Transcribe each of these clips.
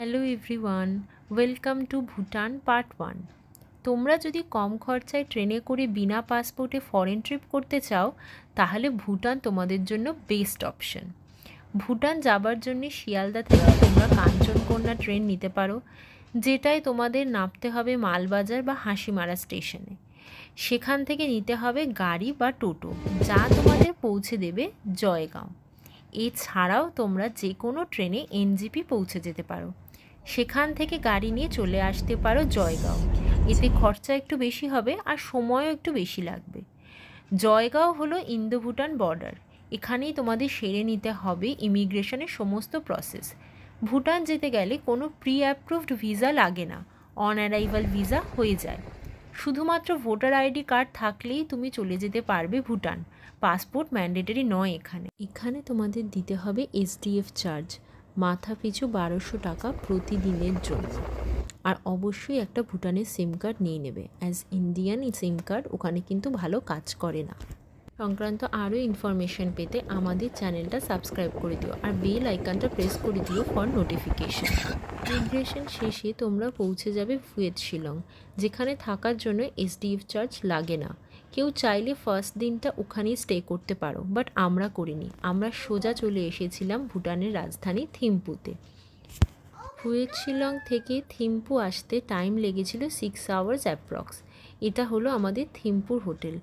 Hello everyone, welcome to Bhutan part 1। তোমরা যদি কম খরচায় ট্রেনে করে বিনা পাসপোর্টে ফরেন ট্রিপ করতে চাও তাহলে ভুটান তোমাদের জন্য বেস্ট অপশন। ভুটান যাবার জন্য শিয়ালদা থেকে তোমরা কাঞ্চনকন্যা ট্রেন নিতে পারো, যেটায় তোমাদের নামতে হবে মালবাজার বা হাসিমারা স্টেশনে। সেখান থেকে নিতে হবে গাড়ি বা টোটো, যা তোমাদের পৌঁছে দেবে জয়গাঁও। এছাড়াও তোমরা যে কোনো ট্রেনে এনজেপি পৌঁছে যেতে পারো। সেখান থেকে গাড়ি নিয়ে চলে আসতে পারো জয়গাঁও। এতে খরচা একটু বেশি হবে আর সময়ও একটু বেশি লাগবে। জয়গাঁও হলো ইন্দো ভুটান বর্ডার। এখানেই তোমাদের সেরে নিতে হবে ইমিগ্রেশনের সমস্ত প্রসেস। ভুটান যেতে গেলে কোনো প্রি অ্যাপ্রুভড ভিসা লাগে না, অন অ্যারাইভাল ভিসা হয়ে যায়। শুধুমাত্র ভোটার আইডি কার্ড থাকলেই তুমি চলে যেতে পারবে ভুটান। পাসপোর্ট ম্যান্ডেটরি নয় এখানে তোমাদের দিতে হবে এসডিএফ চার্জ, মাথা পিছু 1200 টাকা প্রতিদিনের জন্য। আর অবশ্যই একটা ভুটানের সিম কার্ড নিয়ে নেবে, অ্যাজ ইন্ডিয়ান সিম কার্ড ওখানে কিন্তু ভালো কাজ করে না। সংক্রান্ত আরও ইনফরমেশন পেতে আমাদের চ্যানেলটা সাবস্ক্রাইব করে দিও আর বেল আইকনটা প্রেস করে দিও ফর নোটিফিকেশন। ইমিগ্রেশন শেষে তোমরা পৌঁছে যাবে ফুয়েত শিলং, যেখানে থাকার জন্য এসডিএফ চার্জ লাগে না। কেউ চাইলে ফার্স্ট দিনটা ওখানেই স্টে করতে পারো, বাট আমরা করিনি। আমরা সোজা চলে এসেছিলাম ভুটানের রাজধানী থিম্পুতে। ফুয়েত শিলং থেকে থিম্পু আসতে টাইম লেগেছিল 6 আওয়ার্স অ্যাপ্রক্স। এটা হলো আমাদের থিম্পুর হোটেল।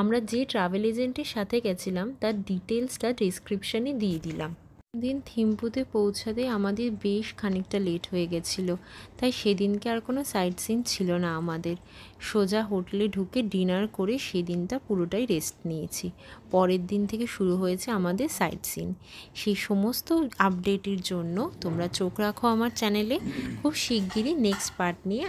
আমরা যে ট্রাভেল এজেন্টের সাথে গেছিলাম তার ডিটেলসটা ডিসক্রিপশানে দিয়ে দিলাম। দিন থিম্পুতে পৌঁছাতে আমাদের বেশ খানিকটা লেট হয়ে গেছিলো, তাই সেদিনকে আর কোনো সাইট সিন ছিল না আমাদের। সোজা হোটেলে ঢুকে ডিনার করে সেদিনটা পুরোটাই রেস্ট নিয়েছি। পরের দিন থেকে শুরু হয়েছে আমাদের সাইট সিন। সেই সমস্ত আপডেটের জন্য তোমরা চোখ রাখো আমার চ্যানেলে। খুব শিগগিরই নেক্সট পার্ট নিয়ে